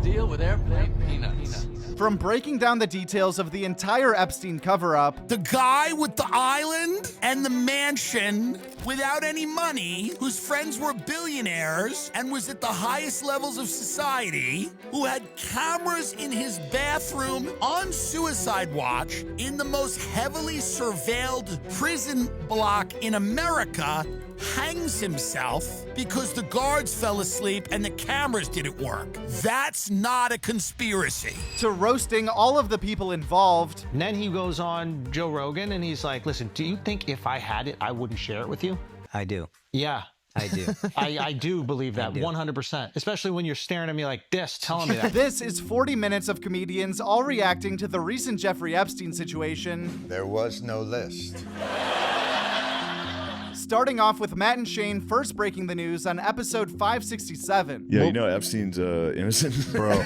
deal with airplane peanuts. From breaking down the details of the entire Epstein cover-up, The guy with the island and the mansion without any money, whose friends were billionaires and was at the highest levels of society, who had cameras in his bathroom on suicide watch in the most heavily surveilled prison block in America, hangs himself because the guards fell asleep and the cameras didn't work. That's not a conspiracy. to roasting all of the people involved, And then he goes on Joe Rogan and he's like, listen, do you think if I had it, I wouldn't share it with you? I do. Yeah. I do. I do believe that, 100%. Especially when you're staring at me like this, telling me that. this is 40 minutes of comedians all reacting to the recent Jeffrey Epstein situation. There was no list. Starting off with Matt and Shane first breaking the news on episode 567. Yeah, you know Epstein's innocent, bro.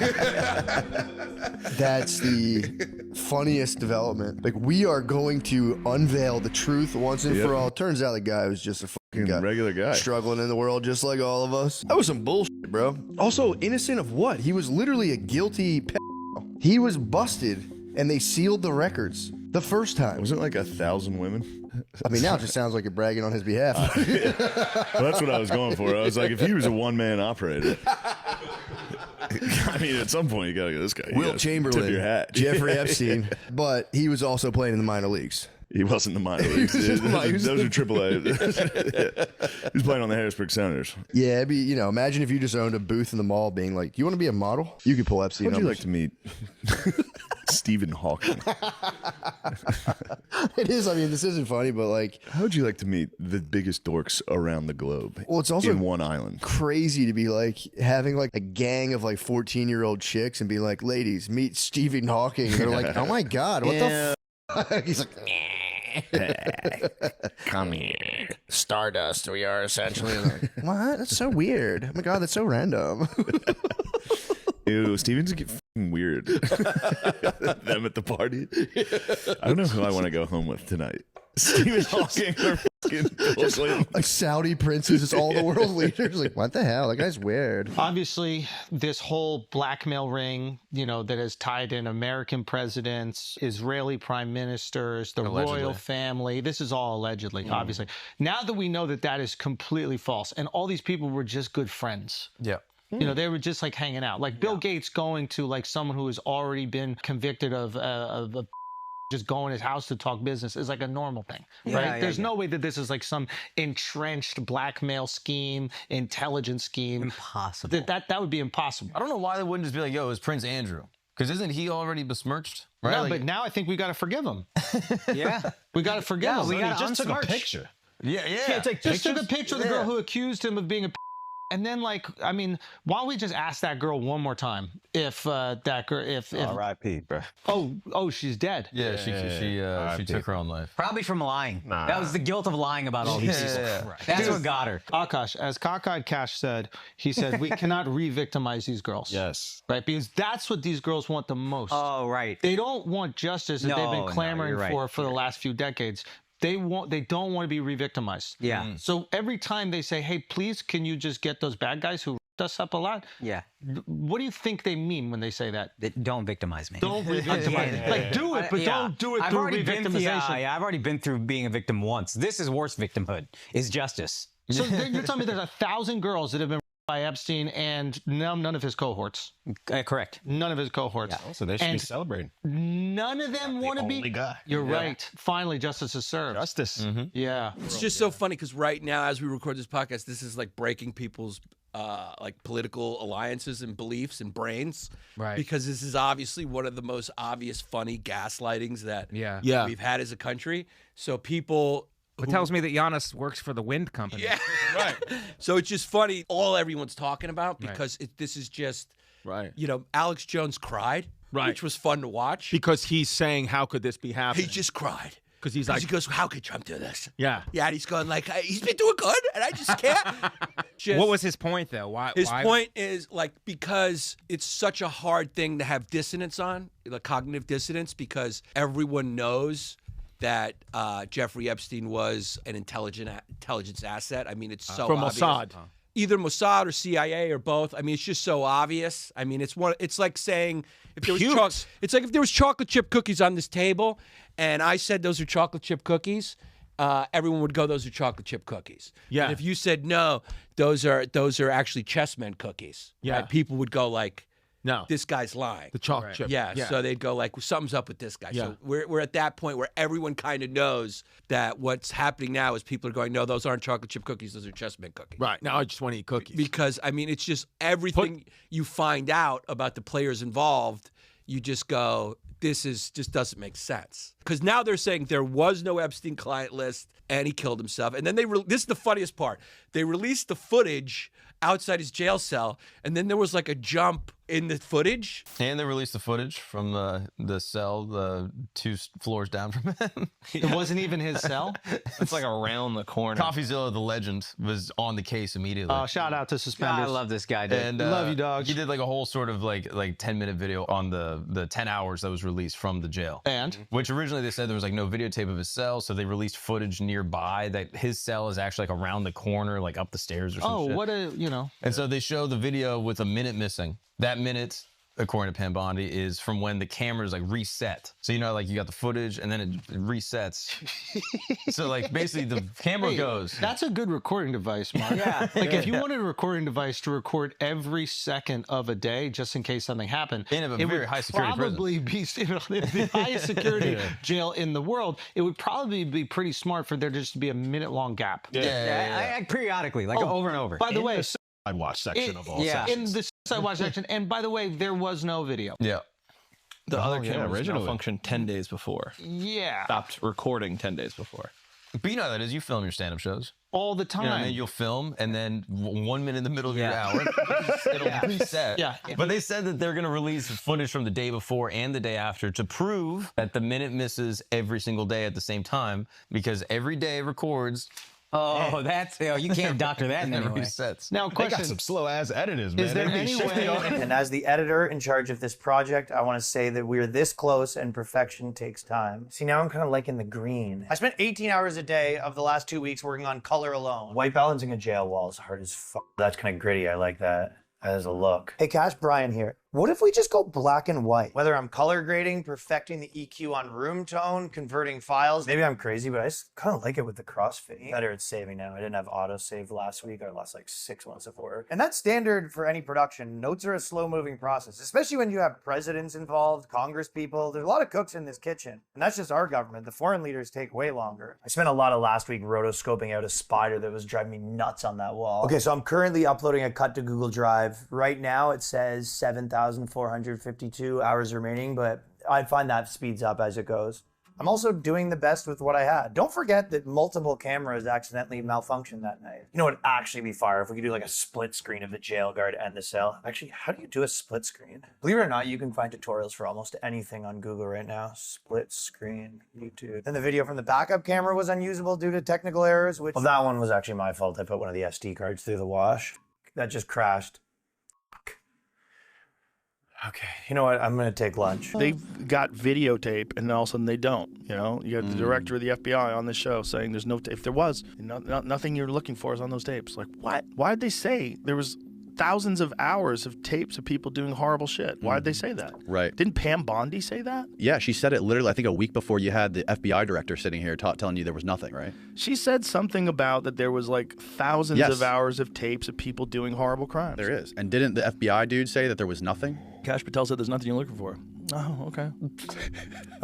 That's the funniest development. Like, we are going to unveil the truth once and for all. Turns out the guy was just a fucking guy, regular guy, struggling in the world just like all of us. That was some bullshit, bro. Also, innocent of what? He was literally a guilty pedophile. He was busted, and they sealed the records the first time. Wasn't it like 1,000 women? I mean, now it just sounds like you're bragging on his behalf. Well, that's what I was going for. I was like, if he was a one-man operator, I mean, at some point you gotta go, this guy. Wilt Chamberlain, tip your hat. Jeffrey Epstein, but he was also playing in the minor leagues. He wasn't in the minor leagues. Those are AAA. He was playing on the Harrisburg Sounders. Yeah, it'd be, imagine if you just owned a booth in the mall being like, you want to be a model? You could pull Epstein. Would you like to meet Stephen Hawking? It is. I mean, this isn't funny, but like, how would you like to meet the biggest dorks around the globe? Well, it's also in one island. Crazy to be like having like a gang of like 14-year-old chicks and be like, ladies, meet Stephen Hawking. And they're like, oh my God, what the f? He's like, Come here. Stardust, we are essentially. Like, what? That's so weird. Oh my God, that's so random. Ew, Steven's fucking weird. Them at the party. I don't know who I want to go home with tonight. Stephen Hawking or fucking Bill Clinton. Like Saudi princes, it's all the world leaders. Like, what the hell? That guy's weird. Obviously, this whole blackmail ring, that has tied in American presidents, Israeli prime ministers, the royal family. This is all allegedly, obviously. Now that we know that that is completely false, and all these people were just good friends. Yeah. They were just like hanging out. Like Bill Gates going to like someone who has already been convicted of just going to his house to talk business is like a normal thing, right? There's no way that this is like some entrenched blackmail scheme, intelligence scheme. Impossible. That would be impossible. I don't know why they wouldn't just be like, yo, it was Prince Andrew. Because isn't he already besmirched? Right? No, but now I think we got to forgive him. Yeah. We got to forgive him. We He just took a picture. Yeah. Just took a picture of the girl who accused him of being a. And then, why don't we just ask that girl one more time if that girl, if R.I.P., bro. Oh, she's dead. Yeah, she took her own life. Probably from lying. Nah. That was the guilt of lying about all these people. That's what got her. Akash, as Cockeyed Cash said, he said, we cannot re-victimize these girls. Yes. Right? Because that's what these girls want the most. Oh, right. They don't want justice that they've been clamoring for the last few decades. They don't want to be re-victimized. Yeah. So every time they say, hey, please, can you just get those bad guys who us up a lot? Yeah. What do you think they mean when they say that? Don't victimize me. Don't re-victimize me. Like, do it, but don't do it through re-victimization. I've already been through being a victim once. This is worse victimhood. Is justice. So you're telling me there's 1,000 girls that have been by Epstein and none of his cohorts. Correct. None of his cohorts. Yeah. So they should be celebrating. None of them want to be. Only guy. You're right. Finally, justice is served. Justice. Mm-hmm. Yeah. It's just so funny because right now, as we record this podcast, this is like breaking people's like political alliances and beliefs and brains. Right. Because this is obviously one of the most obvious funny gaslightings that we've had as a country. So people. It tells me that Giannis works for the wind company. Yeah, right. So it's just funny, all everyone's talking about, because this is just, Alex Jones cried, which was fun to watch. Because he's saying, how could this be happening? He just cried. Because he's like, he goes, how could Trump do this? Yeah. Yeah, and he's going like, he's been doing good, and I just can't. What was his point, though? Why? His point is, like, because it's such a hard thing to have dissonance on, like cognitive dissonance, because everyone knows that Jeffrey Epstein was an intelligence asset. I mean, it's so from obvious. Mossad. either Mossad or CIA or both. I mean, it's just so obvious. I mean, it's like saying if there was it's like if there was chocolate chip cookies on this table, and I said those are chocolate chip cookies, everyone would go, those are chocolate chip cookies. Yeah. And if you said no, those are actually chessmen cookies. Yeah. Right? People would go like, No. this guy's lying. The chocolate chip. Yeah, so they'd go like, well, something's up with this guy. Yeah. So we're at that point where everyone kind of knows that what's happening now is people are going, no, those aren't chocolate chip cookies, those are chessmen cookies. Right. Now I just want to eat cookies. Because, I mean, it's just everything you find out about the players involved, you just go, this just doesn't make sense. Because now they're saying there was no Epstein client list and he killed himself. And then this is the funniest part. They released the footage outside his jail cell, and then there was like a jump in the footage. And they released the footage from the cell, the 2 floors down from him. It wasn't even his cell? It's like around the corner. CoffeeZilla, the legend, was on the case immediately. Oh, shout out to Suspenders. I love this guy, dude. And love you, dog. He did like a whole sort of like 10-minute video on the 10 hours that was released from the jail. And? Which originally they said there was like no videotape of his cell, so they released footage nearby that his cell is actually like around the corner, like up the stairs or something. Oh, what a, you know. And so they show the video with a minute missing. That minute, according to Pam Bondi, is from when the cameras like reset. So you know, like you got the footage and then it resets. So like basically the camera goes. That's a good recording device, Mark. Yeah. Like if you wanted a recording device to record every second of a day, just in case something happened, In a very high security prison. probably be the highest security jail in the world. It would probably be pretty smart for there just to be a minute-long gap. I periodically, like over and over. By the way, I'd watch section of all yeah. sections. in the Suicide Watch section, and by the way, there was no video. Yeah. The other camera originally. malfunctioned 10 days before. Yeah. Stopped recording 10 days before. But you know how that is. You film your stand-up shows. All the time. You know what I mean? You'll film, and then 1 minute in the middle of your hour, it'll reset. Yeah. But they said that they're going to release footage from the day before and the day after to prove that the minute misses every single day at the same time, because every day it records. Oh, you can't doctor that in And any it way. resets. Now, They question. got some slow-ass editors, man. Is there They be any shifting way- on- And as the editor in charge of this project, I want to say that we're this close and perfection takes time. See, now I'm kind of liking the green. I spent 18 hours a day of the last 2 weeks working on color alone. White balancing a jail wall is hard as fuck. That's kind of gritty. I like that as a look. Hey, Cash, Brian here. What if we just go black and white? Whether I'm color grading, perfecting the EQ on room tone, converting files. Maybe I'm crazy, but I just kind of like it with the crossfade. Better it's saving now. I didn't have autosave last week. I lost like 6 months of work. And that's standard for any production. Notes are a slow-moving process, especially when you have presidents involved, Congress people. There's a lot of cooks in this kitchen. And that's just our government. The foreign leaders take way longer. I spent a lot of last week rotoscoping out a spider that was driving me nuts on that wall. Okay, so I'm currently uploading a cut to Google Drive. Right now it says 7,452 hours remaining, but I find that speeds up as it goes. I'm also doing the best with what I had. Don't forget that multiple cameras accidentally malfunctioned that night. You know what would actually be fire if we could do like a split screen of the jail guard and the cell. Actually, how do you do a split screen? Believe it or not, you can find tutorials for almost anything on Google right now. Split screen, YouTube. Then the video from the backup camera was unusable due to technical errors, which... Well, that one was actually my fault. I put one of the SD cards through the wash. That just crashed. Okay, you know what? I'm gonna take lunch. They've got videotape, and all of a sudden they don't. You know, you got the director of the FBI on the show saying there's no. If there was, nothing you're looking for is on those tapes. Like, what? Why'd they say there was thousands of hours of tapes of people doing horrible shit? Why'd they say that? Right. Didn't Pam Bondi say that? Yeah, she said it literally, I think, a week before you had the FBI director sitting here telling you there was nothing, right? She said something about that there was like thousands of hours of tapes of people doing horrible crimes. There is. And didn't the FBI dude say that there was nothing? Cash Patel said there's nothing you're looking for. Oh, okay.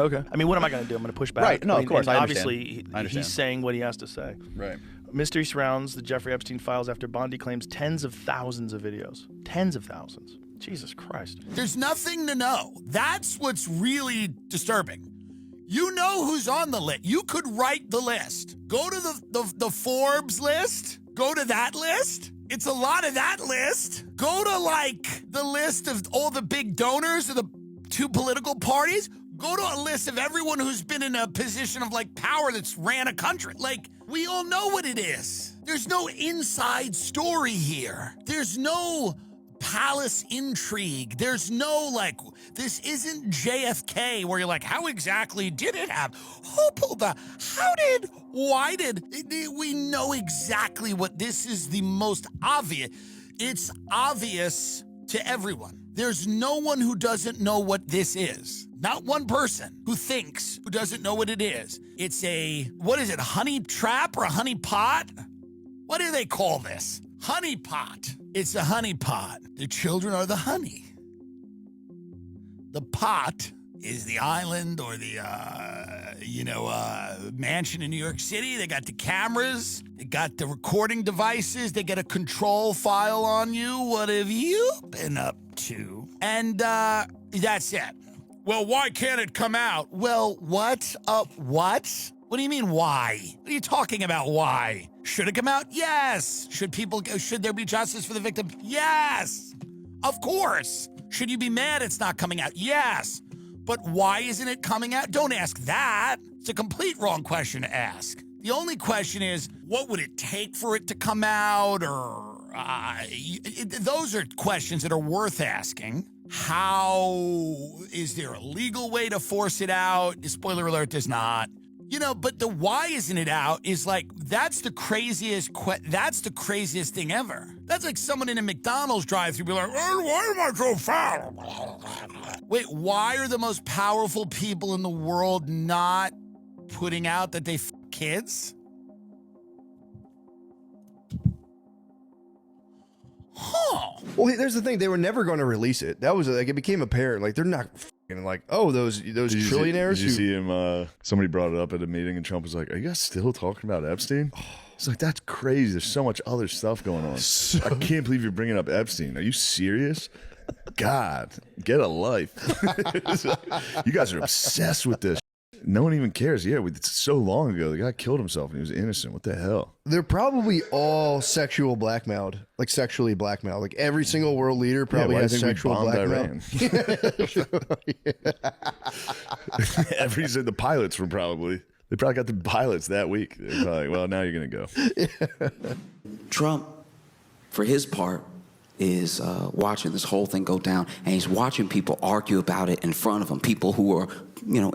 Okay. I mean, what am I going to do? I'm going to push back. Right. No, of course. And I obviously, understand. he's saying what he has to say. Right. Mystery surrounds the Jeffrey Epstein files after Bondi claims tens of thousands of videos. Tens of thousands. Jesus Christ. There's nothing to know. That's what's really disturbing. You know who's on the list. You could write the list. Go to the Forbes list. Go to that list. It's a lot of that list. Go to, like, the list of all the big donors of the 2 political parties. Go to a list of everyone who's been in a position of, like, power that's ran a country. Like, we all know what it is. There's no inside story here. There's no palace intrigue. There's no like, this isn't JFK where you're like, how exactly did it happen? Who pulled the, why did, we know exactly what this is the most obvious. It's obvious to everyone. There's no one who doesn't know what this is. Not one person who thinks, who doesn't know what it is. It's a, what is it, honey trap or a honey pot? What do they call this? Honey pot. It's a honey pot. The children are the honey. The pot is the island or the, mansion in New York City. They got the cameras. They got the recording devices. They get a control file on you. What have you been up to? And that's it. Well, why can't it come out? Well, what? What? What do you mean, why? What are you talking about, why? Should it come out? Yes. Should there be justice for the victim? Yes. Of course. Should you be mad it's not coming out? Yes. But why isn't it coming out? Don't ask that. It's a complete wrong question to ask. The only question is, what would it take for it to come out? Or those are questions that are worth asking. How is there a legal way to force it out? Spoiler alert, there's not. But the why isn't it out is like, that's the craziest thing ever. That's like someone in a McDonald's drive-thru be like, why am I so fat? Wait, why are the most powerful people in the world not putting out that they kids? Huh. Well, there's the thing. They were never going to release it. That was like, it became apparent. Like, they're not like, oh, those trillionaires. Did you see him? Somebody brought it up at a meeting, and Trump was like, "Are you guys still talking about Epstein?" It's like, that's crazy. There's so much other stuff going on. I can't believe you're bringing up Epstein. Are you serious? God, get a life. You guys are obsessed with this. No one even cares. Yeah, it's so long ago. The guy killed himself and he was innocent. What the hell? They're probably all sexually blackmailed. Like every single world leader probably has sexual blackmail. The pilots were probably. They probably got the pilots that week. They're probably, well, now you're going to go. Trump, for his part, is watching this whole thing go down, and he's watching people argue about it in front of him, people who are,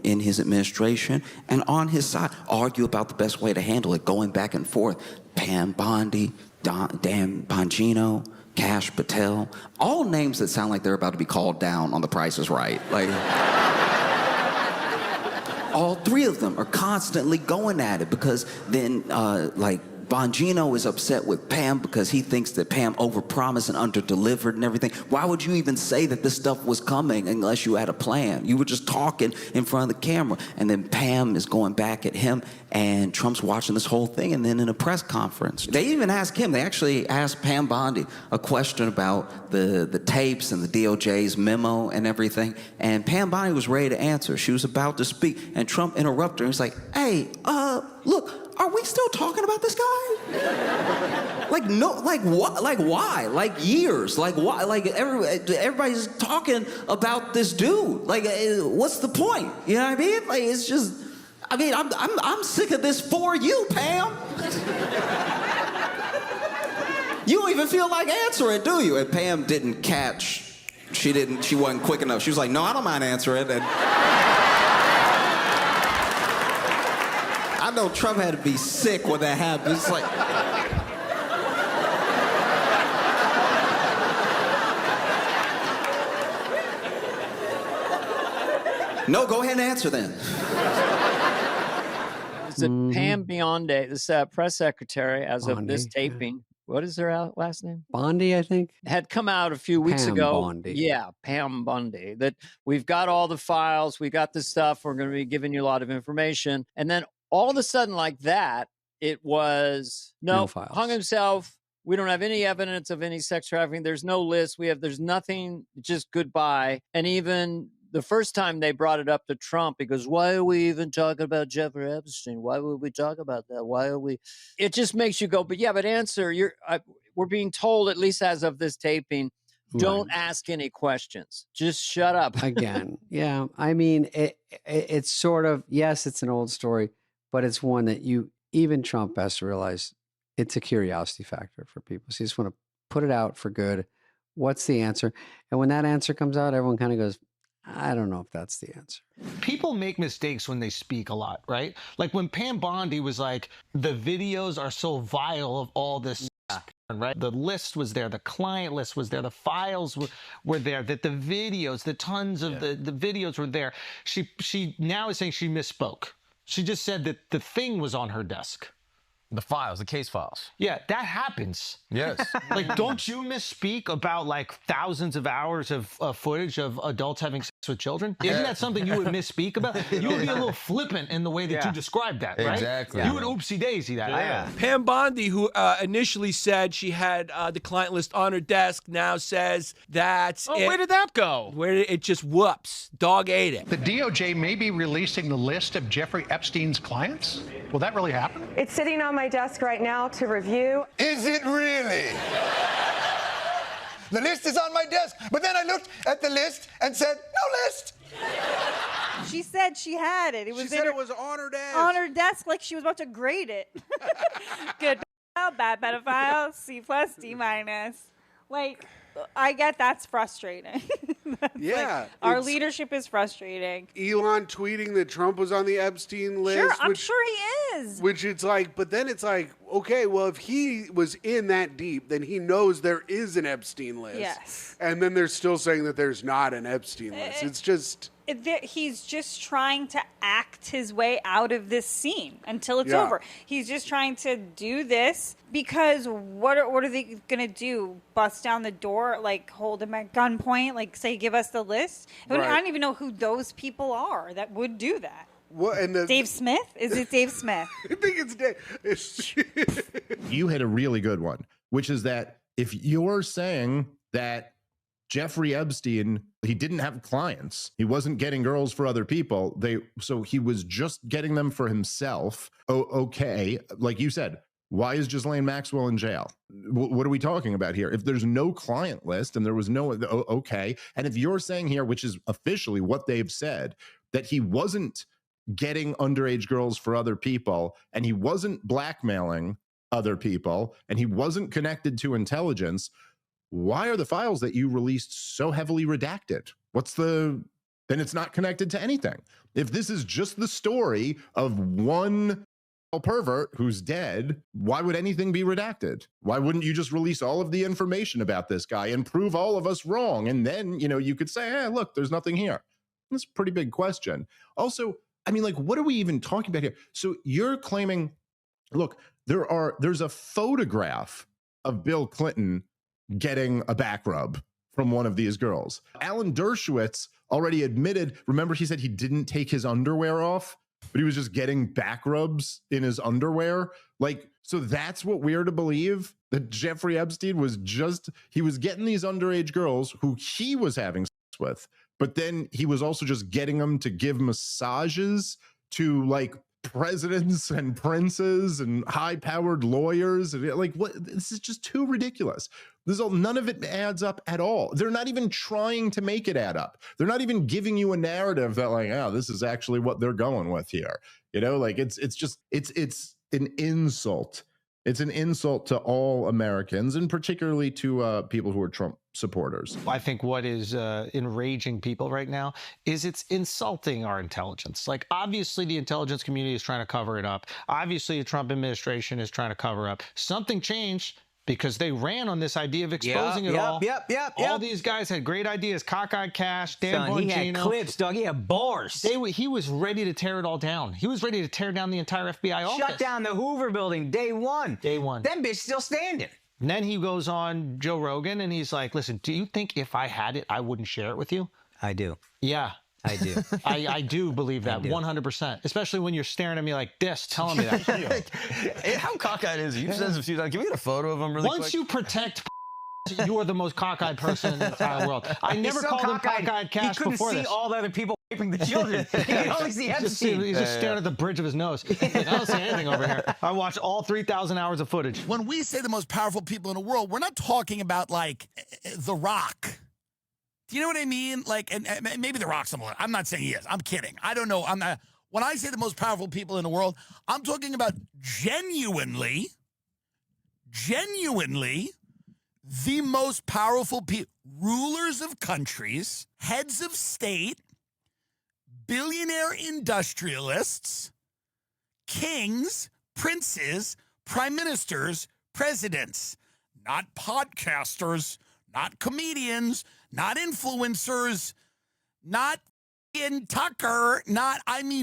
in his administration and on his side, argue about the best way to handle it, going back and forth. Pam Bondi, Dan Bongino, Kash Patel, all names that sound like they're about to be called down on The Price is Right. Like, all three of them are constantly going at it because then, Bongino is upset with Pam because he thinks that Pam overpromised and underdelivered and everything. Why would you even say that this stuff was coming unless you had a plan? You were just talking in front of the camera. And then Pam is going back at him, and Trump's watching this whole thing. And then in a press conference, they even asked him, they actually asked Pam Bondi a question about the tapes and the DOJ's memo and everything. And Pam Bondi was ready to answer. She was about to speak, and Trump interrupted her. He's like, hey, look, are we still talking about this guy? Why? Like years, like why? Like everybody's talking about this dude. Like, what's the point? You know what I mean? Like, it's just, I'm sick of this for you, Pam. You don't even feel like answering, do you? And Pam didn't catch. She wasn't quick enough. She was like, no, I don't mind answering. And I know Trump had to be sick when that happened. It's like, no, go ahead and answer then. It's Pam Bondi, this press secretary, as of this taping. What is her last name? Bondi, I think. Had come out a few weeks ago. Bondi. Yeah, Pam Bondi. That we've got all the files, we got the stuff, we're going to be giving you a lot of information. And then all of a sudden, like that, it was no files. Hung himself. We don't have any evidence of any sex trafficking. There's no list. There's nothing, just goodbye. And even the first time they brought it up to Trump, he goes, why are we even talking about Jeffrey Epstein? Why would we talk about that? Why are we? It just makes you go, but answer. We're being told, at least as of this taping, don't ask any questions. Just shut up. Again. Yeah. It's sort of, yes, it's an old story, but it's one that even Trump has to realize it's a curiosity factor for people. So you just want to put it out for good. What's the answer? And when that answer comes out, everyone kind of goes, I don't know if that's the answer. People make mistakes when they speak a lot, right? Like when Pam Bondi was like, the videos are so vile of all this, right? The list was there, the client list was there, the files were there, that the videos, the tons of the videos were there. She now is saying she misspoke. She just said that the thing was on her desk. The files, the case files. Yeah, that happens. Yes. Like, don't you misspeak about like thousands of hours of footage of adults having sex with children? Isn't that something you would misspeak about? You would be a little flippant in the way that you described that, right? Exactly. You would oopsie daisy that. Yeah. Pam Bondi, who initially said she had the client list on her desk, now says that. Oh, where did that go? Where did it just whoops? Dog ate it. The DOJ may be releasing the list of Jeffrey Epstein's clients. Will that really happen? It's sitting on my desk right now to review. Is it really? The list is on my desk, but then I looked at the list and said, no list. She said she had it. She said it was on her desk. On her desk, like she was about to grade it. Good pedophile, bad pedophile, C+, D-. Like, I get that's frustrating. Yeah. Like, our leadership is frustrating. Elon tweeting that Trump was on the Epstein list. Sure, I'm sure he is. Which it's like, but then it's like, okay, well, if he was in that deep, then he knows there is an Epstein list. Yes. And then they're still saying that there's not an Epstein list. It's just... He's just trying to act his way out of this scene until it's Yeah. over. He's just trying to do this because what are they going to do? Bust down the door, like hold him at gunpoint, like say, give us the list? I Right. don't even know who those people are that would do that. What, and Dave Smith? Is it Dave Smith? I think it's Dave. You hit a really good one, which is that if you're saying that Jeffrey Epstein, he didn't have clients, he wasn't getting girls for other people, so he was just getting them for himself. Oh, okay. Like you said, why is Ghislaine Maxwell in jail? What are we talking about here? If there's no client list and there was no, okay. And if you're saying here, which is officially what they've said, that he wasn't getting underage girls for other people and he wasn't blackmailing other people and he wasn't connected to intelligence, why are the files that you released so heavily redacted? Then it's not connected to anything. If this is just the story of one pervert who's dead, why would anything be redacted? Why wouldn't you just release all of the information about this guy and prove all of us wrong? And then, you could say, hey, look, there's nothing here. That's a pretty big question. Also, I mean, like, what are we even talking about here? So you're claiming, look, there's a photograph of Bill Clinton getting a back rub from one of these girls. Alan Dershowitz already admitted, remember he said he didn't take his underwear off, but he was just getting back rubs in his underwear. Like, so that's what we're to believe? That Jeffrey Epstein was getting these underage girls who he was having sex with, but then he was also just getting them to give massages to like presidents and princes and high-powered lawyers. Like, what? This is just too ridiculous. None of it adds up at all. They're not even trying to make it add up. They're not even giving you a narrative that like, oh, this is actually what they're going with here. Like it's an insult. It's an insult to all Americans and particularly to people who are Trump supporters. I think what is enraging people right now is it's insulting our intelligence. Like, obviously, the intelligence community is trying to cover it up. Obviously, the Trump administration is trying to cover up. Something changed because they ran on this idea of exposing it all. All these guys had great ideas. Cockeyed Cash, Dan Bongino. He had clips, dog. He had bars. He was ready to tear it all down. He was ready to tear down the entire FBI office. Shut down the Hoover building day one. That bitch still standing. And then he goes on Joe Rogan and he's like, listen, do you think if I had it, I wouldn't share it with you? I do. Yeah. I do. I do believe that 100%, especially when you're staring at me like this, telling me that. How cockeyed is he? You've said this a few times. Can we get a photo of him really quick? Once you protect you are the most cockeyed person in the entire world. I never called him cockeyed Cash before this. He couldn't see all the other people raping the children. He could only see Epstein. He's just staring at the bridge of his nose. I don't see anything over here. I watched all 3,000 hours of footage. When we say the most powerful people in the world, we're not talking about, like, The Rock. Do you know what I mean? Like, and maybe The Rock's similar. I'm not saying he is. I'm kidding. I don't know. When I say the most powerful people in the world, I'm talking about genuinely the most powerful people, rulers of countries, heads of state, billionaire industrialists, kings, princes, prime ministers, presidents, not podcasters, not comedians, not influencers, not in Tucker,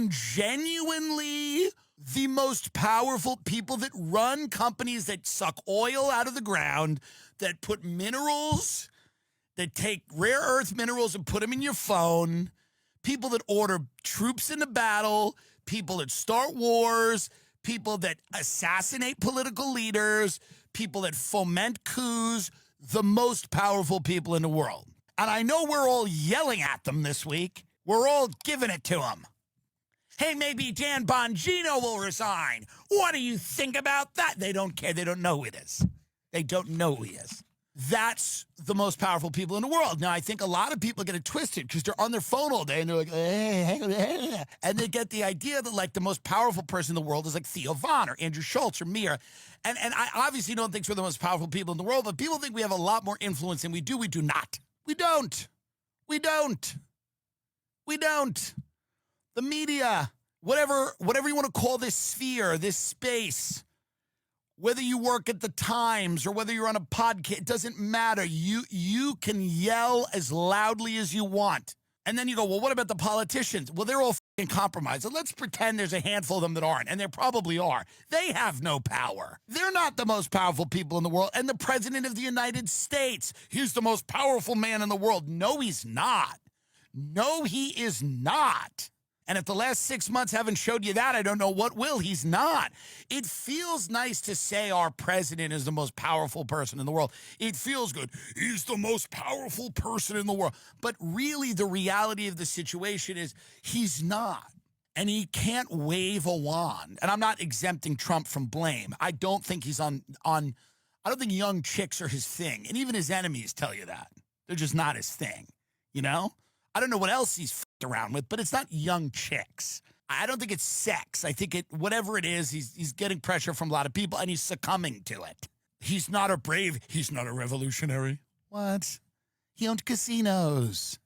genuinely the most powerful people that run companies that suck oil out of the ground, that put minerals, that take rare earth minerals and put them in your phone, people that order troops into battle, people that start wars, people that assassinate political leaders, people that foment coups, the most powerful people in the world. And I know we're all yelling at them this week. We're all giving it to them. Hey, maybe Dan Bongino will resign. What do you think about that? They don't care. They don't know who it is. They don't know who he is. That's the most powerful people in the world. Now, I think a lot of people get it twisted because they're on their phone all day and they're like, and they get the idea that like the most powerful person in the world is like Theo Von or Andrew Schultz or me. And I obviously don't think we're the most powerful people in the world, but people think we have a lot more influence than we do. We do not. We don't. We don't. We don't. The media, whatever you want to call this sphere, this space, whether you work at the Times or whether you're on a podcast, it doesn't matter. You can yell as loudly as you want. And then you go, well, what about the politicians? Well, they're all f***ing compromised. So let's pretend there's a handful of them that aren't, and there probably are. They have no power. They're not the most powerful people in the world. And the President of the United States, he's the most powerful man in the world. No, he's not. No, he is not. And if the last 6 months haven't showed you that, I don't know what will. He's not. It feels nice to say our president is the most powerful person in the world. It feels good. He's the most powerful person in the world. But really, the reality of the situation is he's not. And he can't wave a wand. And I'm not exempting Trump from blame. I don't think he's I don't think young chicks are his thing. And even his enemies tell you that. They're just not his thing. You know? I don't know what else he's f***ed around with, but it's not young chicks. I don't think it's sex. I think whatever it is, he's getting pressure from a lot of people, and he's succumbing to it. He's not a brave. He's not a revolutionary. What? He owned casinos.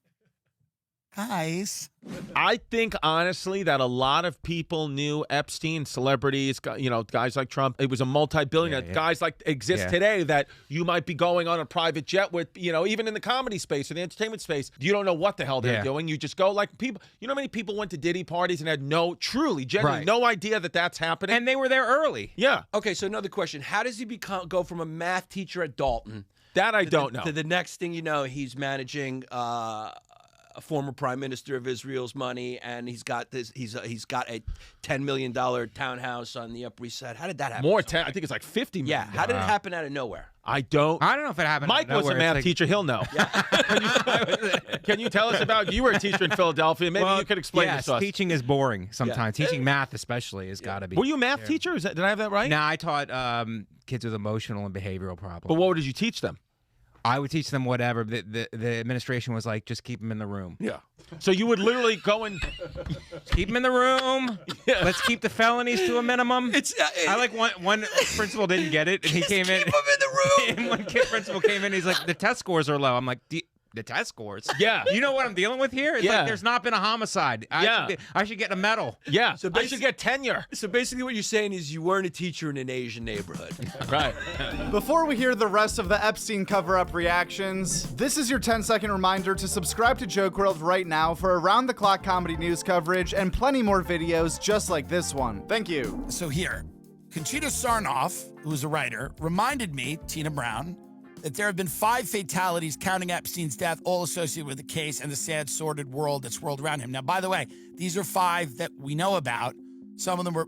Guys. I think, honestly, that a lot of people knew Epstein, celebrities, guys like Trump. It was a multi-billionaire. Yeah. Guys like exist today that you might be going on a private jet with, even in the comedy space or the entertainment space. You don't know what the hell they're doing. You just go like people. You know how many people went to Diddy parties and had genuinely no idea that that's happening? And they were there early. Yeah. Okay, so another question. How does he go from a math teacher at Dalton? That I don't know. To the next thing you know, he's managing a former prime minister of Israel's money, and he's got this. He's got a $10 million townhouse on the Upper East Side. How did that happen? I think it's like $50 million. Yeah. How did it happen out of nowhere? I don't know if it happened. Mike was a math teacher. He'll know. Yeah. Can you tell us about? You were a teacher in Philadelphia. Maybe you could explain this to us. Teaching is boring sometimes. Yeah. Teaching math, especially, has got to be. Were you a math teacher? Did I have that right? No, I taught kids with emotional and behavioral problems. But what did you teach them? I would teach them whatever. The administration was like, just keep them in the room. Yeah. So you would literally go and keep them in the room. Yeah. Let's keep the felonies to a minimum. I like one principal didn't get it, and he came in. Keep them in the room. And one principal came in. He's like, the test scores are low. I'm like, the test scores? Yeah. You know what I'm dealing with here? It's like there's not been a homicide. I should get a medal. Yeah. So I should get tenure. So basically what you're saying is you weren't a teacher in an Asian neighborhood. Right. Before we hear the rest of the Epstein cover-up reactions, this is your 10-second reminder to subscribe to Joke World right now for around-the-clock comedy news coverage and plenty more videos just like this one. Thank you. So here, Conchita Sarnoff, who's a writer, reminded me, Tina Brown, that there have been 5 fatalities, counting Epstein's death, all associated with the case and the sad, sordid world that's swirled around him. Now, by the way, these are 5 that we know about. Some of them were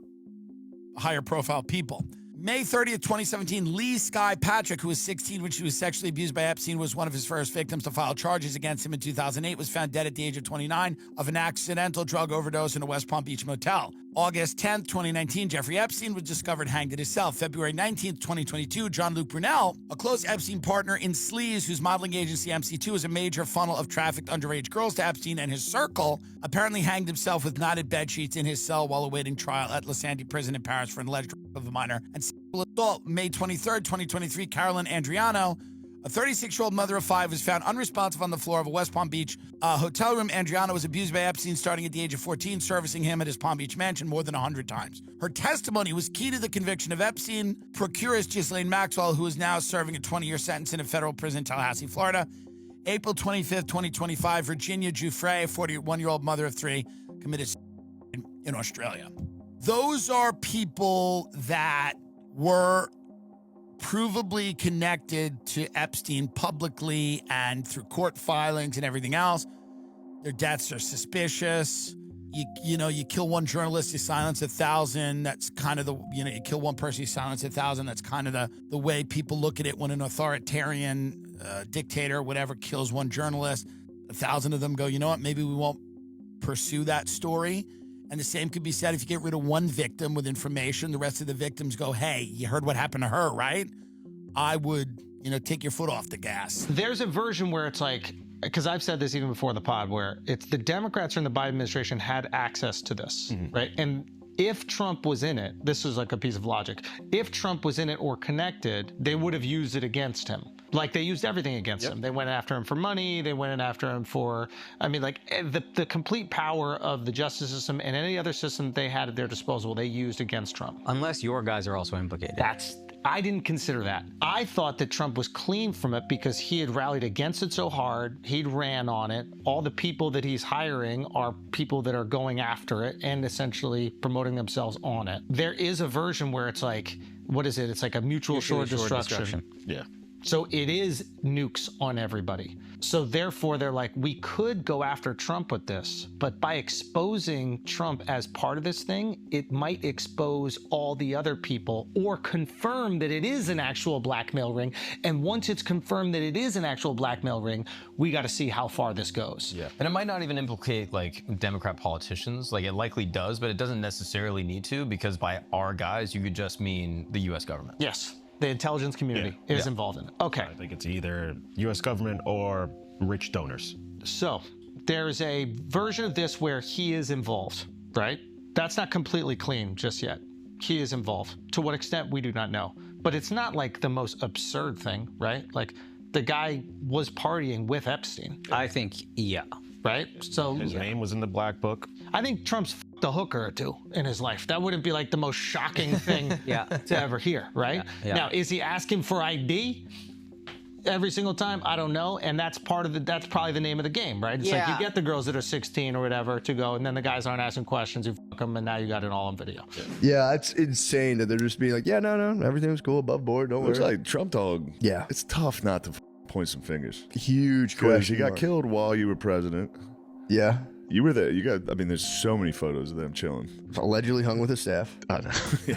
higher profile people. May 30th, 2017, Lee Sky Patrick, who was 16 when she was sexually abused by Epstein, was one of his first victims to file charges against him in 2008, was found dead at the age of 29 of an accidental drug overdose in a West Palm Beach motel. August 10th, 2019, Jeffrey Epstein was discovered hanged at his cell. February 19th, 2022, Jean-Luc Brunel, a close Epstein partner in Sleaze, whose modeling agency MC2 is a major funnel of trafficked underage girls to Epstein and his circle, apparently hanged himself with knotted bedsheets in his cell while awaiting trial at La Sandy prison in Paris for an alleged rape of a minor and sexual assault. May 23rd, 2023, Carolyn Andriano, A 36-year-old mother of 5 was found unresponsive on the floor of a West Palm Beach hotel room. Adriana was abused by Epstein starting at the age of 14, servicing him at his Palm Beach mansion more than 100 times. Her testimony was key to the conviction of Epstein. Procuress Ghislaine Maxwell, who is now serving a 20-year sentence in a federal prison in Tallahassee, Florida. April 25th, 2025, Virginia Giuffre, a 41-year-old mother of 3, committed suicide in Australia. Those are people that were provably connected to Epstein publicly and through court filings and everything else. Their deaths are suspicious. You kill one journalist, you silence 1,000. That's kind of you kill one person, you silence 1,000. That's kind of the way people look at it when an authoritarian dictator, whatever, kills one journalist. 1,000 of them go, you know what, maybe we won't pursue that story. And the same could be said if you get rid of one victim with information, the rest of the victims go, hey, you heard what happened to her, right? I would, take your foot off the gas. There's a version where it's like, because I've said this even before the pod, where it's the Democrats in the Biden administration had access to this, right? And if Trump was in it, this is like a piece of logic. If Trump was in it or connected, they would have used it against him. Like they used everything against him. They went after him for money. They went after him for, the complete power of the justice system and any other system they had at their disposal, they used against Trump. Unless your guys are also implicated. I didn't consider that. I thought that Trump was clean from it because he had rallied against it so hard. He'd ran on it. All the people that he's hiring are people that are going after it and essentially promoting themselves on it. There is a version where it's like, what is it? It's like a mutual assured destruction. Yeah. So it is nukes on everybody. So therefore, they're like, we could go after Trump with this, but by exposing Trump as part of this thing, it might expose all the other people or confirm that it is an actual blackmail ring. And once it's confirmed that it is an actual blackmail ring, we got to see how far this goes. Yeah. And it might not even implicate like Democrat politicians. Like it likely does, but it doesn't necessarily need to, because by our guys, you could just mean the U.S. government. Yes. The intelligence community is involved in it. Okay. I think it's either U.S. government or rich donors. So there's a version of this where he is involved, right? That's not completely clean just yet. He is involved. To what extent, we do not know. But it's not like the most absurd thing, right? Like the guy was partying with Epstein. I think, yeah. Right? So his name was in the black book. I think Trump's fucked a hooker or two in his life. That wouldn't be like the most shocking thing to ever hear, right? Yeah. Now, is he asking for ID every single time? I don't know. And that's that's probably the name of the game, right? It's like you get the girls that are 16 or whatever to go, and then the guys aren't asking questions, you fuck them, and now you got it all on video. Yeah, it's insane that they're just being like, yeah, no, everything was cool, above board, don't worry. Looks like Trump dog. Yeah. It's tough not to point some fingers. Huge Because question he got mark. killed while you were president. Yeah. You were there. There's so many photos of them chilling. Allegedly hung with his staff. I know.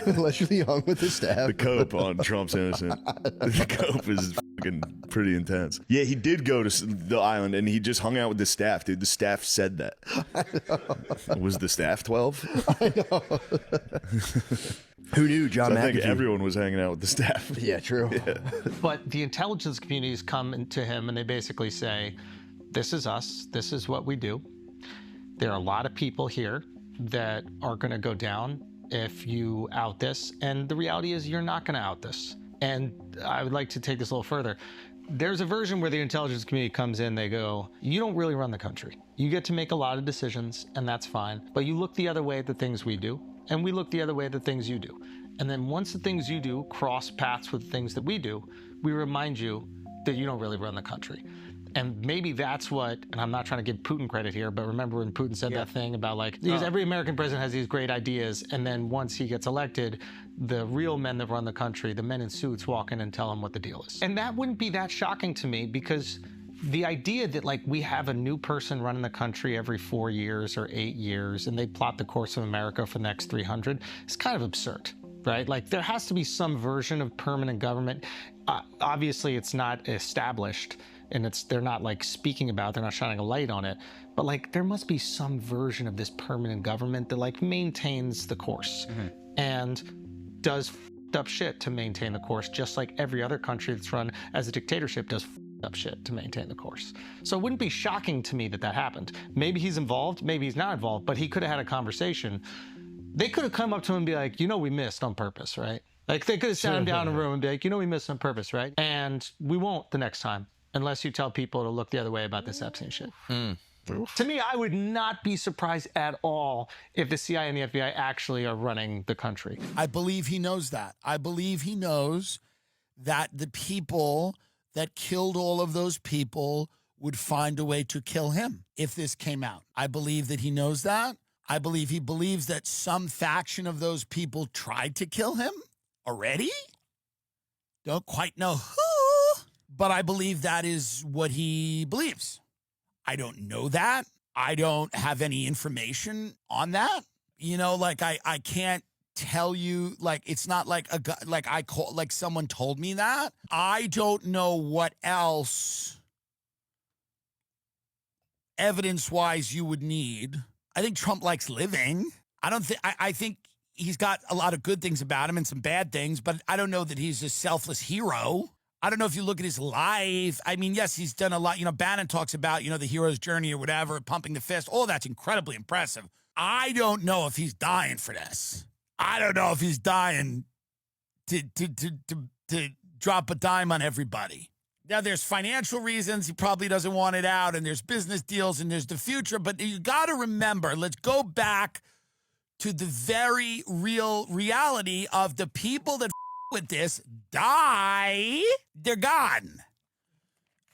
Allegedly hung with his staff. The cope on Trump's innocent. The cope is fucking pretty intense. Yeah, he did go to the island and he just hung out with the staff, dude. The staff said that. Was the staff 12? I know. Who knew John So I think McAfee? everyone was hanging out with the staff. Yeah, true. Yeah. But the intelligence communities come to him and they basically say, this is us. This is what we do. There are a lot of people here that are going to go down if you out this. And the reality is you're not going to out this. And I would like to take this a little further. There's a version where the intelligence community comes in, they go, you don't really run the country. You get to make a lot of decisions, and that's fine. But you look the other way at the things we do, and we look the other way at the things you do. And then once the things you do cross paths with the things that we do, we remind you that you don't really run the country. And maybe that's what, and I'm not trying to give Putin credit here, but remember when Putin said that thing about like, because every American president has these great ideas, and then once he gets elected, the real men that run the country, the men in suits, walk in and tell him what the deal is. And that wouldn't be that shocking to me, because the idea that like we have a new person running the country every 4 years or 8 years, and they plot the course of America for the next 300, is kind of absurd. Right? Like there has to be some version of permanent government. Obviously, it's not established, and they're not like speaking about it, they're not shining a light on it. But like there must be some version of this permanent government that like maintains the course and does f***ed up shit to maintain the course, just like every other country that's run as a dictatorship does f***ed up shit to maintain the course. So it wouldn't be shocking to me that that happened. Maybe he's involved, maybe he's not involved, but he could have had a conversation. They could have come up to him and be like, you know, we missed on purpose, right? Like they could have sat him down in a room and be like, we missed on purpose, right? And we won't the next time unless you tell people to look the other way about this Epstein shit. To me, I would not be surprised at all if the CIA and the FBI actually are running the country. I believe he knows that. I believe he knows that the people that killed all of those people would find a way to kill him if this came out. I believe that he knows that. I believe he believes that some faction of those people tried to kill him already. Don't quite know who, but I believe that is what he believes. I don't know that. I don't have any information on that. I can't tell you, it's not like someone told me that. I don't know what else evidence-wise you would need. I think Trump likes living. I think he's got a lot of good things about him and some bad things, but I don't know that he's a selfless hero. I don't know if you look at his life. I mean, yes, he's done a lot. Bannon talks about, the hero's journey or whatever, pumping the fist. All that's incredibly impressive. I don't know if he's dying for this. I don't know if he's dying to drop a dime on everybody. Now, there's financial reasons. He probably doesn't want it out, and there's business deals, and there's the future. But you got to remember, let's go back to the very real reality of the people that with this die, they're gone.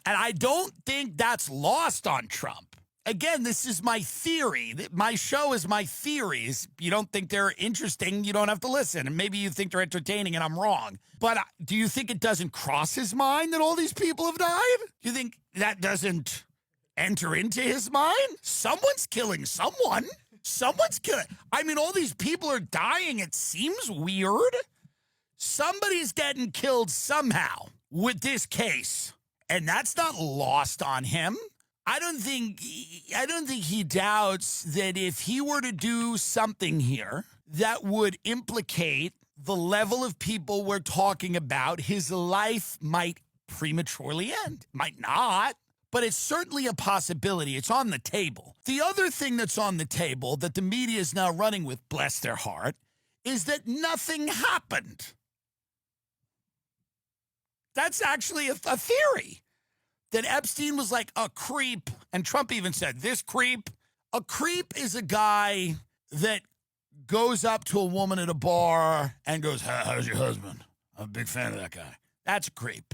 And I don't think that's lost on Trump. Again, this is my theory. My show is my theories. You don't think they're interesting, you don't have to listen. And maybe you think they're entertaining and I'm wrong. But do you think it doesn't cross his mind that all these people have died? Do you think that doesn't enter into his mind? Someone's killing someone. Someone's killing. I mean, all these people are dying. It seems weird. Somebody's getting killed somehow with this case. And that's not lost on him. I don't think he doubts that if he were to do something here that would implicate the level of people we're talking about, his life might prematurely end. Might not, but it's certainly a possibility. It's on the table. The other thing that's on the table that the media is now running with, bless their heart, is that nothing happened. That's actually a theory. That Epstein was like a creep, and Trump even said, this creep. A creep is a guy that goes up to a woman at a bar and goes, how's your husband? I'm a big fan of that guy. That's a creep.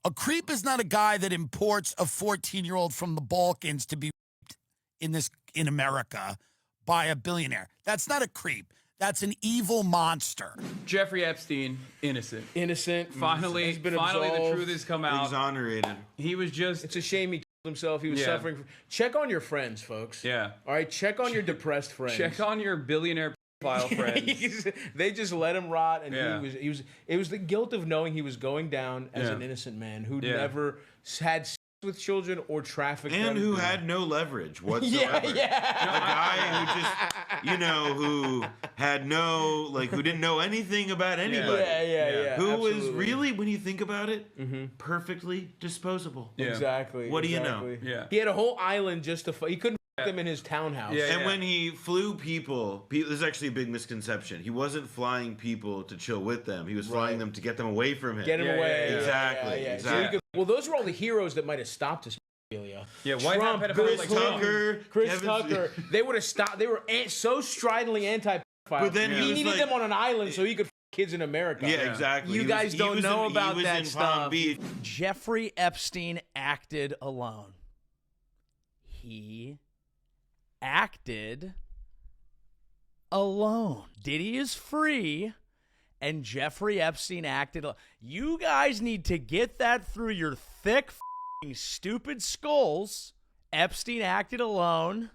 A creep is not a guy that imports a 14-year-old from the Balkans to be in America by a billionaire. That's not a creep. That's an evil monster. Jeffrey Epstein, innocent. Innocent. Finally, He's been finally absolved. the truth has come out. Exonerated. He was just... It's a shame he killed himself. He was suffering. Check on your friends, folks. Yeah. All right, check on your depressed friends. Check on your billionaire file friends. They just let him rot, and it was the guilt of knowing he was going down as an innocent man who never had sex with children or trafficked and them. who had no leverage whatsoever. A guy who just, who had no, who didn't know anything about anybody. Who was really, when you think about it, perfectly disposable. Exactly. What do you know? Yeah. He had a whole island just to he couldn't them in his townhouse. And when he flew people, this is actually a big misconception. He wasn't flying people to chill with them. He was flying them to get them away from him. Get him away. Exactly. Exactly. So those were all the heroes that might have stopped his pedophilia. Yeah, white Trump, hat Chris pedophiles Tucker, Chris Tucker. They would have stopped. They were so stridently anti-pedophile. But then he needed them on an island so he could kids in America. Yeah, exactly. You guys don't know about that Palm stuff. Beach. Jeffrey Epstein acted alone. He acted alone. Diddy is free, and Jeffrey Epstein acted alone. You guys need to get that through your thick, stupid skulls. Epstein acted alone,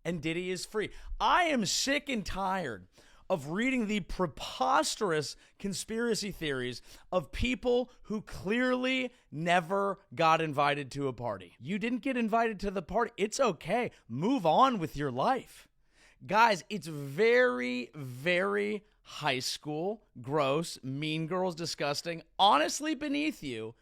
and Diddy is free. I am sick and tired of reading the preposterous conspiracy theories of people who clearly never got invited to a party. You didn't get invited to the party. It's okay. Move on with your life. Guys, it's very, very high school, gross, mean girls, disgusting, honestly beneath you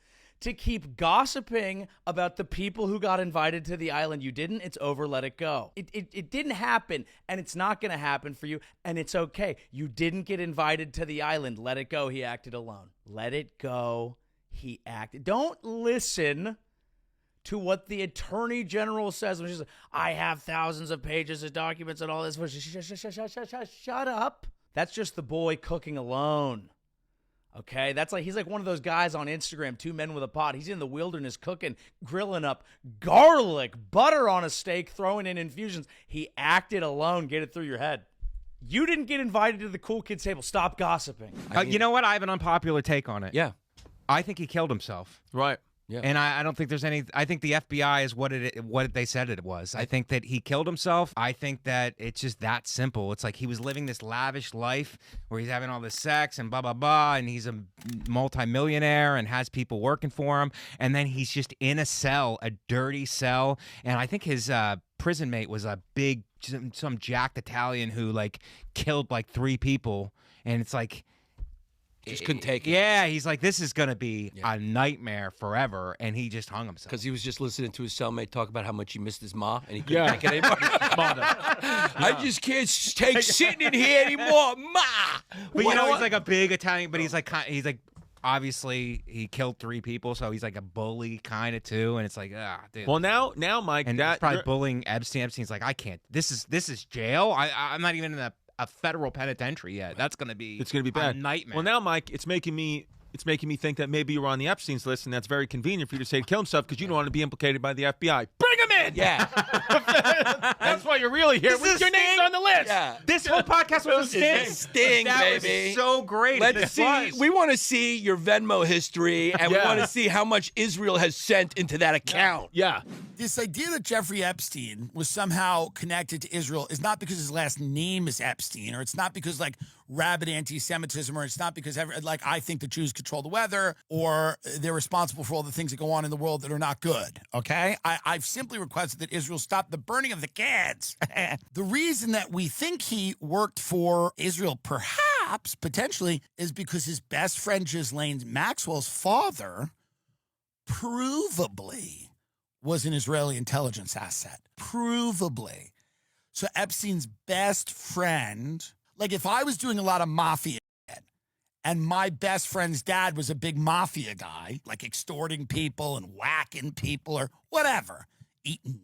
to keep gossiping about the people who got invited to the island. You didn't. It's over. Let it go. It didn't happen, and it's not going to happen for you, and it's okay. You didn't get invited to the island. Let it go. He acted alone. Let it go. He acted. Don't listen to what the attorney general says when she says, I have thousands of pages of documents and all this. Shut up. That's just the boy cooking alone. Okay, that's like he's like one of those guys on Instagram, 2 men with a pot. He's in the wilderness cooking, grilling up garlic, butter on a steak, throwing in infusions. He acted alone. Get it through your head. You didn't get invited to the cool kids table. Stop gossiping. You know what? I have an unpopular take on it. Yeah. I think he killed himself. Right. Yeah. And I don't think there's any. I think the FBI is what they said it was. I think that he killed himself. I think that it's just that simple. It's like he was living this lavish life where he's having all this sex and blah blah blah, and he's a multimillionaire and has people working for him, and then he's just in a cell, a dirty cell. And I think his prison mate was a big, some jacked Italian who like killed like 3 people, and it's like. Just couldn't take it. Yeah, he's like, this is going to be a nightmare forever, and he just hung himself. Because he was just listening to his cellmate talk about how much he missed his ma, and he couldn't take it anymore. I just can't take sitting in here anymore, ma! But you know, he's like a big Italian, but he's like obviously he killed 3 people, so he's like a bully kind of too, and it's like, dude. Well, now, Mike, and he's probably bullying Epstein. Epstein's like, I can't. This is jail. I'm not even in a federal penitentiary yet. That's gonna be bad. A nightmare. Well, now, Mike, it's making me think that maybe you were on the Epstein's list, and that's very convenient for you to say to kill himself because you don't want to be implicated by the FBI. Bring him in. Yeah. That's why you're really here. Your name's on the list. Yeah. This whole podcast was a sting, that baby. Was so great. Let's see. We want to see your Venmo history, and we want to see how much Israel has sent into that account. Yeah. This idea that Jeffrey Epstein was somehow connected to Israel is not because his last name is Epstein, or it's not because like rabid anti-Semitism, or it's not because I think the Jews control the weather, or they're responsible for all the things that go on in the world that are not good. Okay, I've simply requested that Israel stop the burning of the kids. The reason that we think he worked for Israel, perhaps potentially, is because his best friend Ghislaine Maxwell's father, provably, was an Israeli intelligence asset. Provably. So Epstein's best friend, like if I was doing a lot of mafia and my best friend's dad was a big mafia guy, like extorting people and whacking people or whatever, eating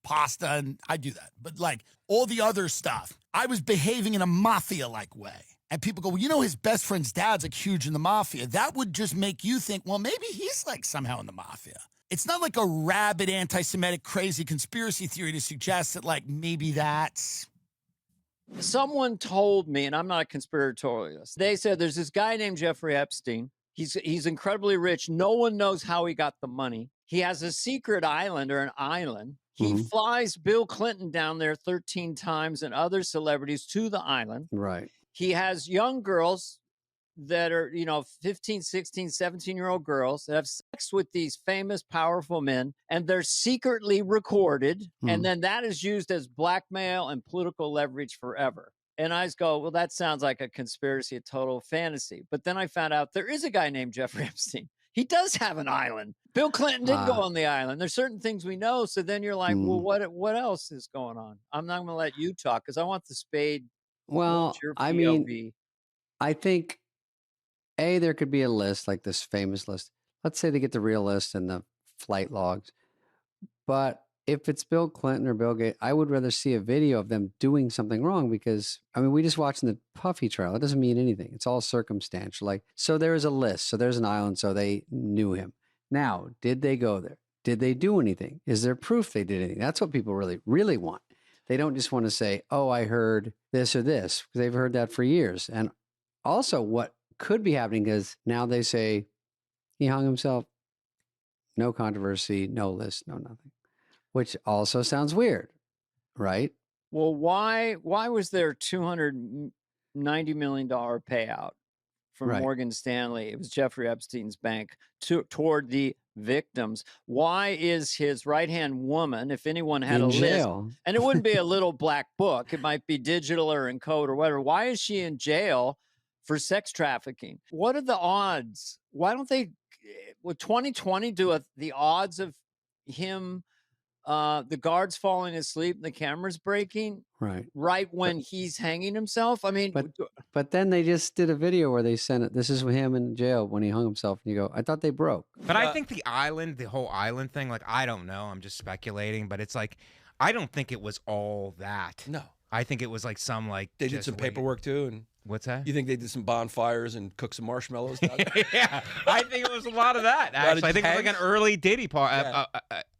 pasta, and I do that. But like all the other stuff, I was behaving in a mafia-like way. And people go, well, you know, his best friend's dad's like huge in the mafia. That would just make you think, well, maybe he's like somehow in the mafia. It's not like a rabid anti-Semitic crazy conspiracy theory to suggest that like maybe that's... Someone told me, and I'm not a conspiratorialist, they said there's this guy named Jeffrey Epstein. He's incredibly rich. No one knows how he got the money. He has a secret island or an island. He flies Bill Clinton down there 13 times and other celebrities to the island. Right. He has young girls that are, 15, 16, 17-year-old girls that have sex with these famous, powerful men, and they're secretly recorded. And then that is used as blackmail and political leverage forever. And I just go, well, that sounds like a conspiracy, a total fantasy. But then I found out there is a guy named Jeffrey Epstein. He does have an island. Bill Clinton did go on the island. There's certain things we know. So then you're like, well, what else is going on? I'm not going to let you talk because I want the spade. Well, I mean, I think, there could be a list like this famous list. Let's say they get the real list and the flight logs. But if it's Bill Clinton or Bill Gates, I would rather see a video of them doing something wrong because, I mean, we just watching the Puffy trial. It doesn't mean anything. It's all circumstantial. Like, so there is a list. So there's an island. So they knew him. Now, did they go there? Did they do anything? Is there proof they did anything? That's what people really, really want. They don't just want to say, oh, I heard this or this, because they've heard that for years. And also what could be happening is now they say he hung himself, no controversy, no list, no nothing, which also sounds weird, right? Well, why was there $290 million payout from Morgan Stanley? It was Jeffrey Epstein's bank toward the victims. Why is his right-hand woman, if anyone had a jail? List, and it wouldn't be a little black book, it might be digital or in code or whatever. Why is she in jail for sex trafficking? What are the odds? Why don't they would 2020 do the odds of him, the guards falling asleep, the cameras breaking, right when he's hanging himself? I mean, but then they just did a video where they sent it. This is him in jail when he hung himself, and you go, I thought they broke. But I think the whole island thing, like, I don't know. I'm just speculating, but it's like, I don't think it was all that. No. I think it was like some like they did some paperwork too, and what's that? You think they did some bonfires and cooked some marshmallows? Yeah, I think it was a lot of that. Actually, I think it was like an early Diddy party,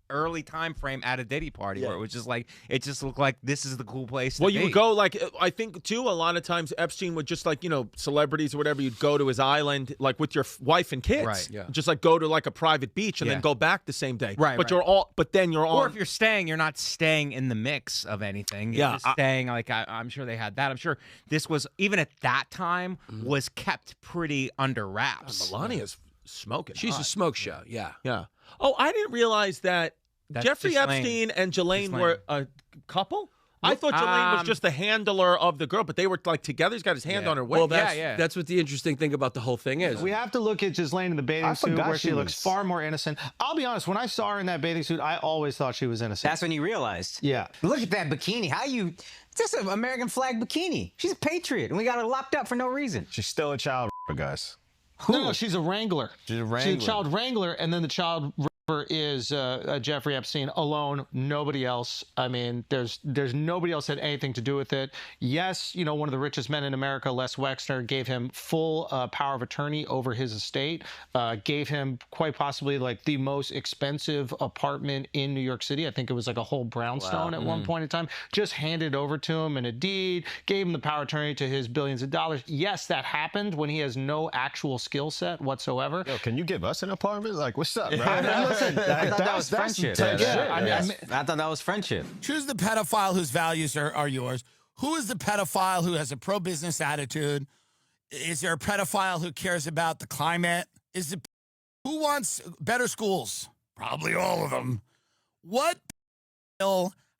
early time frame at a Diddy party where it was just like it just looked like this is the cool place. Well, to you be. would go like I think too. A lot of times Epstein would just like celebrities or whatever. You'd go to his island like with your wife and kids. Right. Yeah. Just like go to like a private beach and then go back the same day. Right. But then you're on. Or if you're staying, you're not staying in the mix of anything. You're just staying like I'm sure they had that. I'm sure this was even at that time was kept pretty under wraps. Melania's smoking. She's hot. a smoke show. Yeah. Yeah. Oh, I didn't realize that Jeffrey Ghislaine. Epstein and Ghislaine were a couple. I thought Ghislaine was just the handler of the girl, but they were like together. He's got his hand on her waist. Well, that's what the interesting thing about the whole thing is. We have to look at Ghislaine in the bathing suit where she looks far more innocent. I'll be honest, when I saw her in that bathing suit, I always thought she was innocent. That's when you realized. Yeah. Look at that bikini. It's just an American flag bikini. She's a patriot, and we got her locked up for no reason. She's still a child, guys. No, she's a wrangler. She's a She's a child wrangler, and then the child is Jeffrey Epstein alone, nobody else. I mean, there's nobody else had anything to do with it. Yes, one of the richest men in America, Les Wexner, gave him full power of attorney over his estate, gave him quite possibly like the most expensive apartment in New York City. I think it was like a whole brownstone at one point in time. Just handed over to him in a deed, gave him the power of attorney to his billions of dollars. Yes, that happened when he has no actual skill set whatsoever. Yo, can you give us an apartment? Like, what's up, bro? Listen, I thought that was friendship. I thought that was friendship. Choose the pedophile whose values are yours. Who is the pedophile who has a pro-business attitude? Is there a pedophile who cares about the climate? Who wants better schools? Probably all of them. What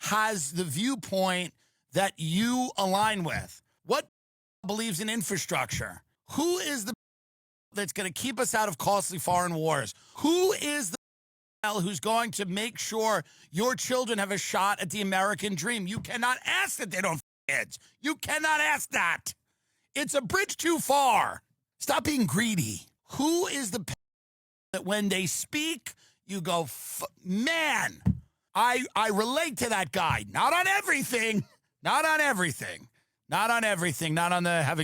has the viewpoint that you align with? What believes in infrastructure? Who is the that's going to keep us out of costly foreign wars? Who is the who's going to make sure your children have a shot at the American dream? You cannot ask that they don't have kids. You cannot ask that. It's a bridge too far. Stop being greedy. Who is the that when they speak, you go, man, I relate to that guy. Not on everything. Not on everything. Not on everything. Not on the having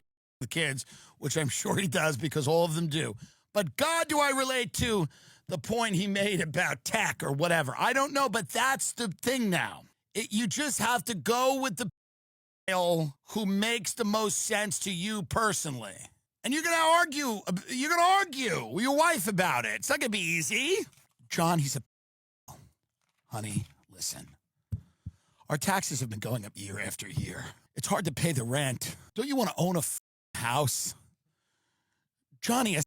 kids, which I'm sure he does because all of them do. But God, do I relate to the point he made about tech or whatever. I don't know, but that's the thing now. You just have to go with the who makes the most sense to you personally. And you're going to argue. You're going to argue with your wife about it. It's not going to be easy. John, he's a honey, listen. Our taxes have been going up year after year. It's hard to pay the rent. Don't you want to own a house? Johnny has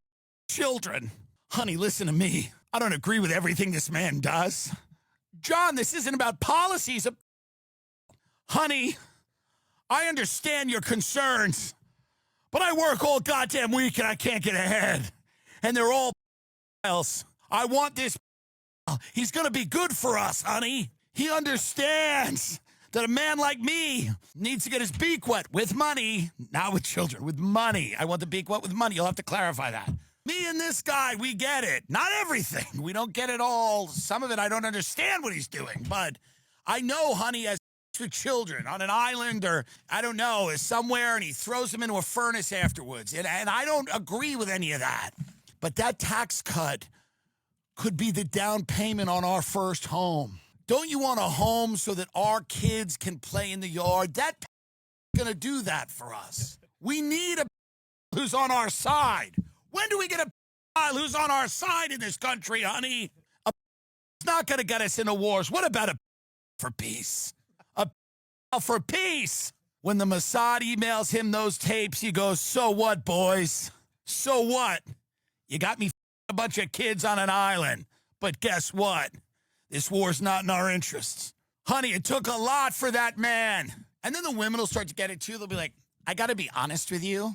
children. Honey, listen to me. I don't agree with everything this man does. John, this isn't about policies. Honey, I understand your concerns, but I work all goddamn week and I can't get ahead. And they're all else. I want this. He's going to be good for us, honey. He understands that a man like me needs to get his beak wet with money, not with children, with money. I want the beak wet with money. You'll have to clarify that. Me and this guy, we get it. Not everything. We don't get it all. Some of it, I don't understand what he's doing. But I know, honey, as with children on an island or, I don't know, is somewhere, and he throws them into a furnace afterwards. And I don't agree with any of that. But that tax cut could be the down payment on our first home. Don't you want a home so that our kids can play in the yard? That going to do that for us. We need a who's on our side. When do we get a who's on our side in this country, honey? It's not going to get us into wars. What about a for peace? A for peace. When the Mossad emails him those tapes, he goes, so what, boys? So what? You got me a bunch of kids on an island. But guess what? This war's not in our interests. Honey, it took a lot for that man. And then the women will start to get it too. They'll be like, I got to be honest with you.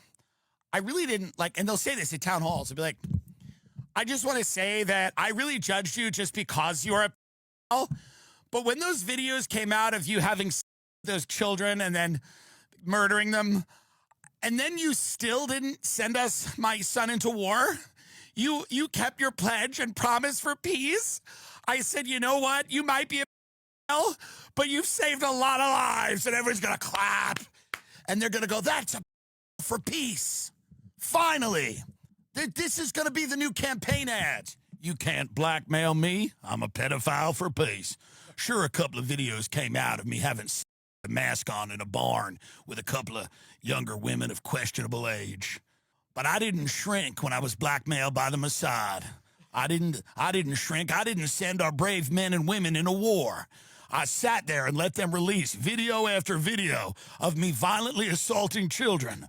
I really didn't like, and they'll say this at town halls. They'll be like, I just want to say that I really judged you just because you are a but when those videos came out of you having those children and then murdering them, and then you still didn't send my son into war, you kept your pledge and promise for peace. I said, you know what? You might be a but you've saved a lot of lives, and everyone's going to clap, and they're going to go, that's a for peace. Finally. This is going to be the new campaign ad. You can't blackmail me. I'm a pedophile for peace. Sure, a couple of videos came out of me having a mask on in a barn with a couple of younger women of questionable age. But I didn't shrink when I was blackmailed by the Mossad. I didn't shrink. I didn't send our brave men and women in a war. I sat there and let them release video after video of me violently assaulting children,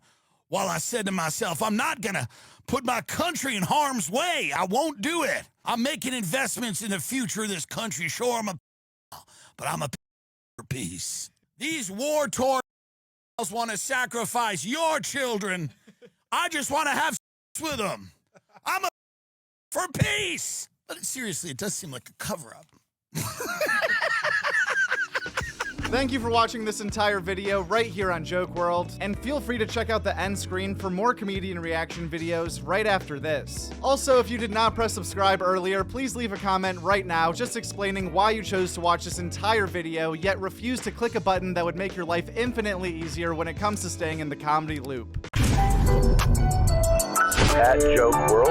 while I said to myself, I'm not going to put my country in harm's way. I won't do it. I'm making investments in the future of this country. Sure, but I'm a for peace. These war-torn want to sacrifice your children. I just want to have sex with them. I'm a for peace. But seriously, it does seem like a cover-up. Thank you for watching this entire video right here on Joke World, and feel free to check out the end screen for more comedian reaction videos right after this. Also, if you did not press subscribe earlier, please leave a comment right now just explaining why you chose to watch this entire video, yet refuse to click a button that would make your life infinitely easier when it comes to staying in the comedy loop. At Joke World.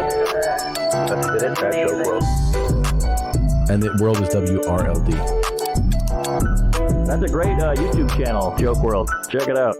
That's it, at Joke World. And the world is WRLD. That's a great YouTube channel, Joke World. Check it out.